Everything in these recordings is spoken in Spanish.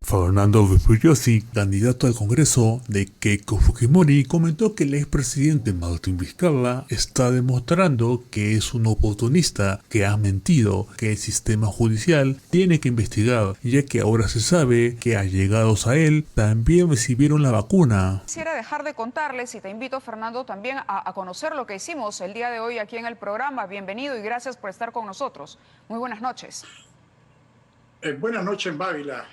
Fernando Vespucci, candidato al Congreso de Keiko Fujimori, comentó que el expresidente Martín Vizcarra está demostrando que es un oportunista, que ha mentido, que el sistema judicial tiene que investigar, ya que ahora se sabe que allegados a él también recibieron la vacuna. Quisiera dejar de contarles y te invito, Fernando, también a conocer lo que hicimos el día de hoy aquí en el programa. Bienvenido y gracias por estar con nosotros. Muy buenas noches. Buenas noches, Bávila.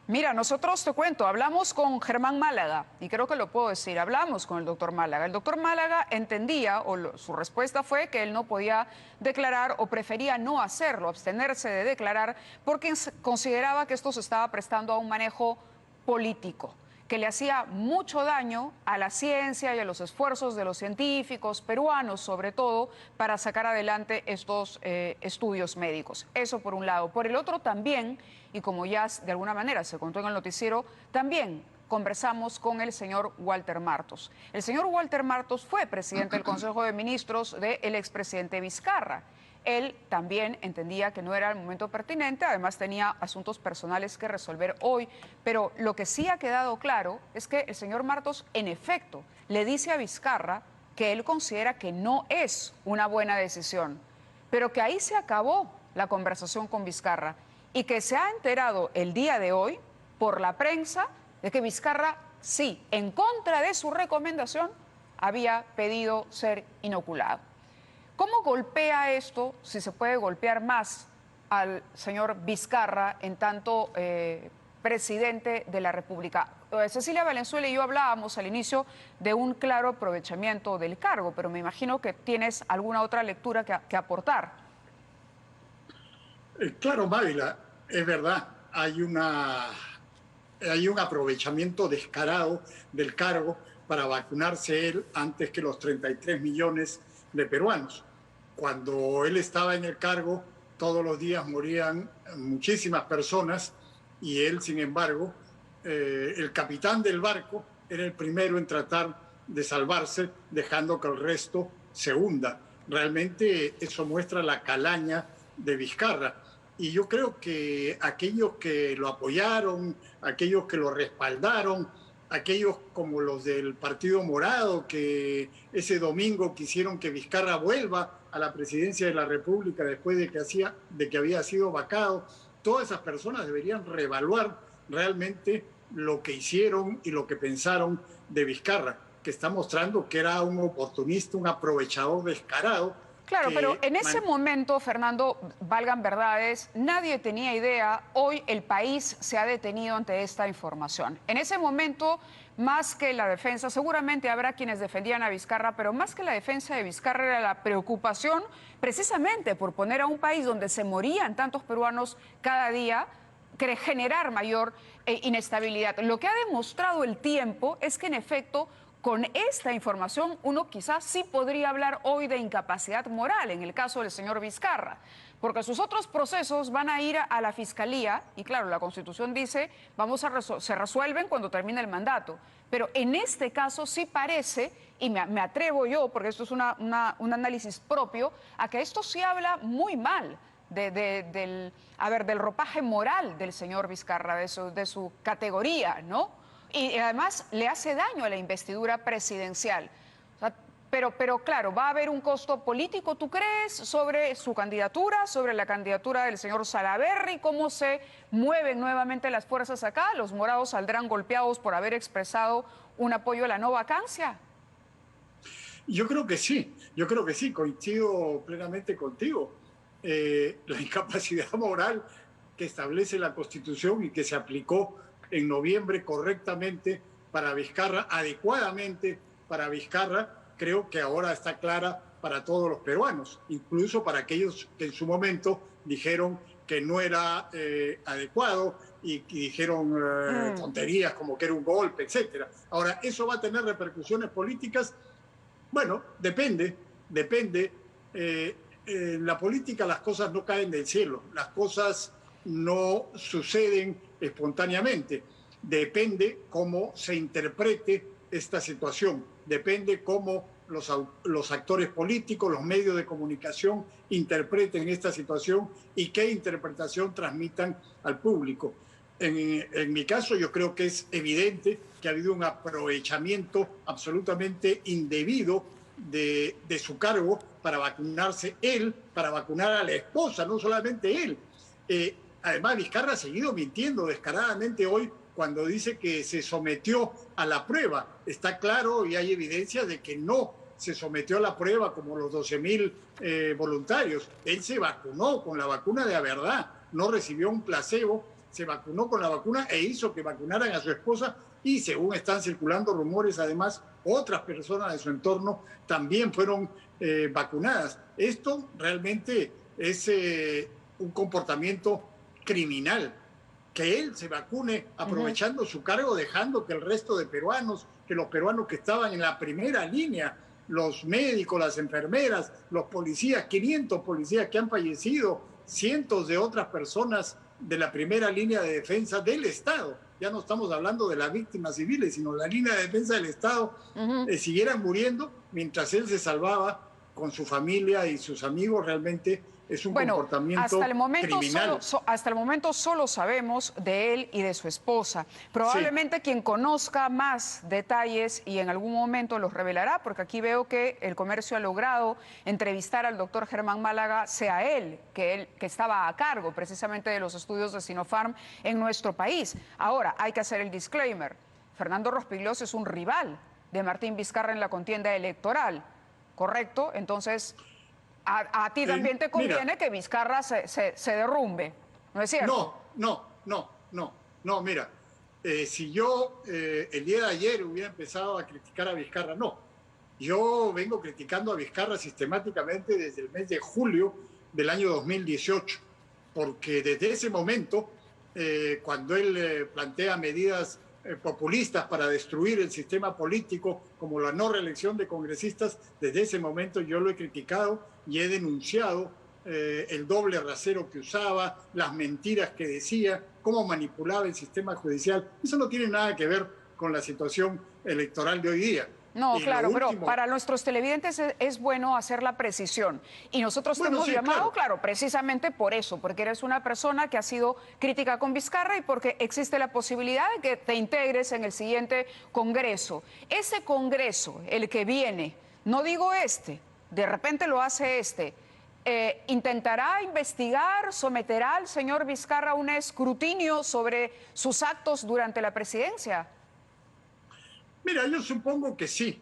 Mira, nosotros te cuento, hablamos con Germán Málaga, y creo que lo puedo decir, hablamos con el doctor Málaga. El doctor Málaga entendía, su respuesta fue que él no podía declarar o prefería no hacerlo, abstenerse de declarar, porque consideraba que esto se estaba prestando a un manejo político, que le hacía mucho daño a la ciencia y a los esfuerzos de los científicos peruanos, sobre todo, para sacar adelante estos estudios médicos. Eso por un lado. Por el otro también, y como ya de alguna manera se contó en el noticiero, también conversamos con el señor Walter Martos. El señor Walter Martos fue presidente del Consejo de Ministros del expresidente Vizcarra. Él también entendía que no era el momento pertinente, además tenía asuntos personales que resolver hoy, pero lo que sí ha quedado claro es que el señor Martos, en efecto, le dice a Vizcarra que él considera que no es una buena decisión, pero que ahí se acabó la conversación con Vizcarra y que se ha enterado el día de hoy por la prensa de que Vizcarra, sí, en contra de su recomendación, había pedido ser inoculado. ¿Cómo golpea esto, si se puede golpear más, al señor Vizcarra en tanto presidente de la República? Cecilia Valenzuela y yo hablábamos al inicio de un claro aprovechamiento del cargo, pero me imagino que tienes alguna otra lectura que aportar. Claro, Mávila, es verdad, hay un aprovechamiento descarado del cargo para vacunarse él antes que los 33 millones de peruanos. Cuando él estaba en el cargo, todos los días morían muchísimas personas y él, sin embargo, el capitán del barco era el primero en tratar de salvarse, dejando que el resto se hunda. Realmente eso muestra la calaña de Vizcarra. Y yo creo que aquellos que lo apoyaron, aquellos que lo respaldaron, aquellos como los del Partido Morado, que ese domingo quisieron que Vizcarra vuelva a la presidencia de la República después de que había sido vacado, todas esas personas deberían reevaluar realmente lo que hicieron y lo que pensaron de Vizcarra, que está mostrando que era un oportunista, un aprovechador descarado. Claro, pero en ese momento, Fernando, valgan verdades, nadie tenía idea, hoy el país se ha detenido ante esta información. En ese momento, más que la defensa, seguramente habrá quienes defendían a Vizcarra, pero más que la defensa de Vizcarra era la preocupación precisamente por poner a un país donde se morían tantos peruanos cada día, generar mayor inestabilidad. Lo que ha demostrado el tiempo es que en efecto, con esta información, uno quizás sí podría hablar hoy de incapacidad moral en el caso del señor Vizcarra, porque sus otros procesos van a ir a la Fiscalía y claro, la Constitución dice se resuelven cuando termine el mandato, pero en este caso sí parece, y me atrevo yo, porque esto es un análisis propio, a que esto sí habla muy mal del ropaje moral del señor Vizcarra, de su categoría, ¿no? Y además le hace daño a la investidura presidencial. O sea, pero claro, va a haber un costo político, ¿tú crees?, sobre su candidatura, sobre la candidatura del señor Salaverry. ¿Cómo se mueven nuevamente las fuerzas acá? ¿Los morados saldrán golpeados por haber expresado un apoyo a la no vacancia? Yo creo que sí, coincido plenamente contigo. La incapacidad moral que establece la Constitución y que se aplicó en noviembre correctamente para Vizcarra, adecuadamente para Vizcarra, creo que ahora está clara para todos los peruanos, incluso para aquellos que en su momento dijeron que no era adecuado y dijeron tonterías como que era un golpe, etc. Ahora, ¿eso va a tener repercusiones políticas? Bueno, depende. En la política las cosas no caen del cielo, las cosas no suceden espontáneamente. Depende cómo se interprete esta situación, depende cómo los actores políticos, los medios de comunicación interpreten esta situación y qué interpretación transmitan al público. En mi caso, yo creo que es evidente que ha habido un aprovechamiento absolutamente indebido de su cargo para vacunarse él, para vacunar a la esposa, no solamente él. Además, Vizcarra ha seguido mintiendo descaradamente hoy cuando dice que se sometió a la prueba. Está claro y hay evidencia de que no se sometió a la prueba como los 12.000 voluntarios. Él se vacunó con la vacuna de verdad, no recibió un placebo, se vacunó con la vacuna e hizo que vacunaran a su esposa y según están circulando rumores, además, otras personas de su entorno también fueron vacunadas. Esto realmente es un comportamiento criminal, que él se vacune aprovechando su cargo, dejando que el resto de peruanos, que los peruanos que estaban en la primera línea, los médicos, las enfermeras, los policías, 500 policías que han fallecido, cientos de otras personas de la primera línea de defensa del Estado, ya no estamos hablando de las víctimas civiles, sino la línea de defensa del Estado, siguieran muriendo mientras él se salvaba con su familia y sus amigos. Realmente es un comportamiento criminal. Hasta el momento solo sabemos de él y de su esposa. Probablemente quien conozca más detalles y en algún momento los revelará, porque aquí veo que El Comercio ha logrado entrevistar al doctor Germán Málaga, sea él que estaba a cargo precisamente de los estudios de Sinopharm en nuestro país. Ahora, hay que hacer el disclaimer. Fernando Rospigliosi es un rival de Martín Vizcarra en la contienda electoral, ¿correcto? Entonces, a ti también te conviene que Vizcarra se derrumbe, ¿no es cierto? No, mira, si yo el día de ayer hubiera empezado a criticar a Vizcarra, no. Yo vengo criticando a Vizcarra sistemáticamente desde el mes de julio del año 2018, porque desde ese momento, cuando él plantea medidas populistas para destruir el sistema político, como la no reelección de congresistas, desde ese momento yo lo he criticado y he denunciado el doble rasero que usaba, las mentiras que decía, cómo manipulaba el sistema judicial. Eso no tiene nada que ver con la situación electoral de hoy día. No, claro, pero para nuestros televidentes es bueno hacer la precisión. Y nosotros te hemos llamado, claro, precisamente por eso, porque eres una persona que ha sido crítica con Vizcarra y porque existe la posibilidad de que te integres en el siguiente Congreso. Ese Congreso, el que viene, no digo de repente lo hace ¿intentará investigar, someterá al señor Vizcarra a un escrutinio sobre sus actos durante la presidencia? Mira, yo supongo que sí,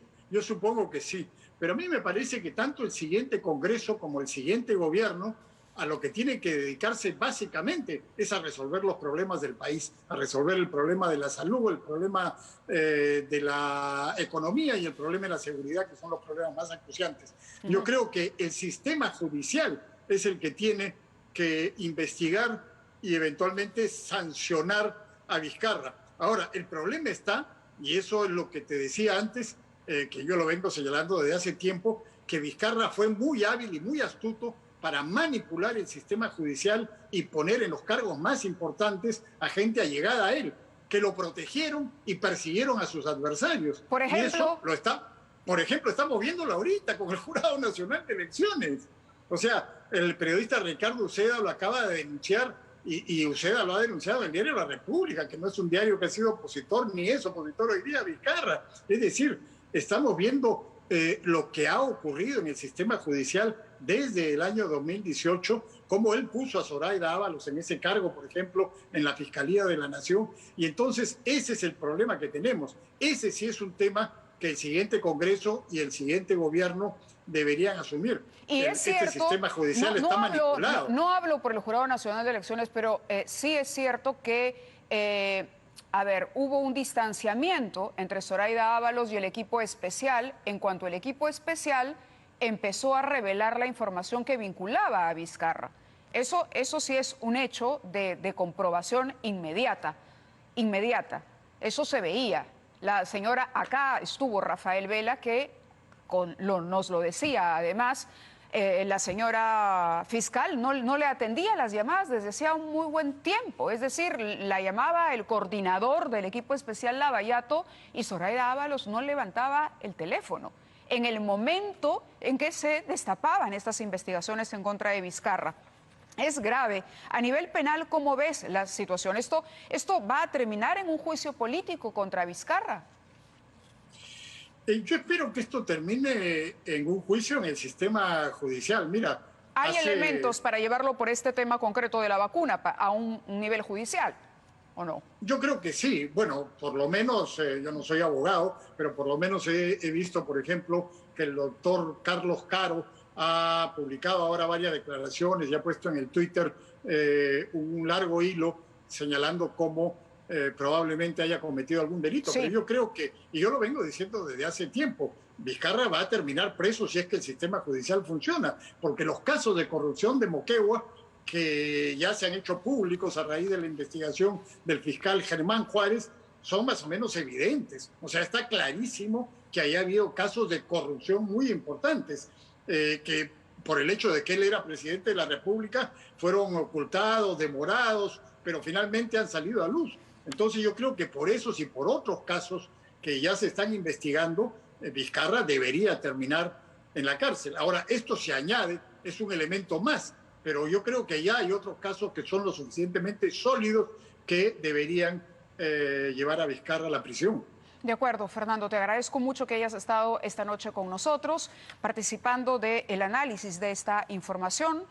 pero a mí me parece que tanto el siguiente Congreso como el siguiente gobierno a lo que tiene que dedicarse básicamente es a resolver los problemas del país, a resolver el problema de la salud, el problema de la economía y el problema de la seguridad, que son los problemas más acuciantes. Yo creo que el sistema judicial es el que tiene que investigar y eventualmente sancionar a Vizcarra. Ahora, el problema está, y eso es lo que te decía antes, que yo lo vengo señalando desde hace tiempo, que Vizcarra fue muy hábil y muy astuto para manipular el sistema judicial y poner en los cargos más importantes a gente allegada a él, que lo protegieron y persiguieron a sus adversarios. Por ejemplo, y eso por ejemplo, estamos viéndolo ahorita con el Jurado Nacional de Elecciones. O sea, el periodista Ricardo Uceda lo acaba de denunciar y Uceda lo ha denunciado en el diario La República, que no es un diario que ha sido opositor ni es opositor hoy día a Vizcarra. Es decir, estamos viendo lo que ha ocurrido en el sistema judicial desde el año 2018, cómo él puso a Zoraida Ábalos en ese cargo, por ejemplo, en la Fiscalía de la Nación. Y entonces ese es el problema que tenemos. Ese sí es un tema que el siguiente Congreso y el siguiente gobierno deberían asumir. Y es cierto, este sistema judicial está manipulado. No hablo por el Jurado Nacional de Elecciones, pero sí es cierto que hubo un distanciamiento entre Zoraida Ábalos y el equipo especial, en cuanto el equipo especial empezó a revelar la información que vinculaba a Vizcarra. Eso sí es un hecho de comprobación inmediata. Eso se veía. La señora, acá estuvo Rafael Vela, que nos lo decía además. La señora fiscal no le atendía las llamadas desde hacía un muy buen tiempo. Es decir, la llamaba el coordinador del equipo especial Lavallato y Zoraida Ábalos no levantaba el teléfono en el momento en que se destapaban estas investigaciones en contra de Vizcarra. Es grave. A nivel penal, ¿cómo ves la situación? ¿Esto va a terminar en un juicio político contra Vizcarra? Yo espero que esto termine en un juicio en el sistema judicial. Mira, ¿Hay elementos para llevarlo por este tema concreto de la vacuna a un nivel judicial o no? Yo creo que sí. Bueno, por lo menos, yo no soy abogado, pero por lo menos he visto, por ejemplo, que el doctor Carlos Caro ha publicado ahora varias declaraciones y ha puesto en el Twitter un largo hilo señalando cómo probablemente haya cometido algún delito. Sí. Pero yo creo que, y yo lo vengo diciendo desde hace tiempo, Vizcarra va a terminar preso si es que el sistema judicial funciona, porque los casos de corrupción de Moquegua, que ya se han hecho públicos a raíz de la investigación del fiscal Germán Juárez, son más o menos evidentes. O sea, está clarísimo que haya habido casos de corrupción muy importantes, que por el hecho de que él era presidente de la República fueron ocultados, demorados, pero finalmente han salido a luz. Entonces yo creo que por esos y por otros casos que ya se están investigando, Vizcarra debería terminar en la cárcel. Ahora, esto se añade, es un elemento más, pero yo creo que ya hay otros casos que son lo suficientemente sólidos que deberían llevar a Vizcarra a la prisión. De acuerdo, Fernando, te agradezco mucho que hayas estado esta noche con nosotros, participando del análisis de esta información.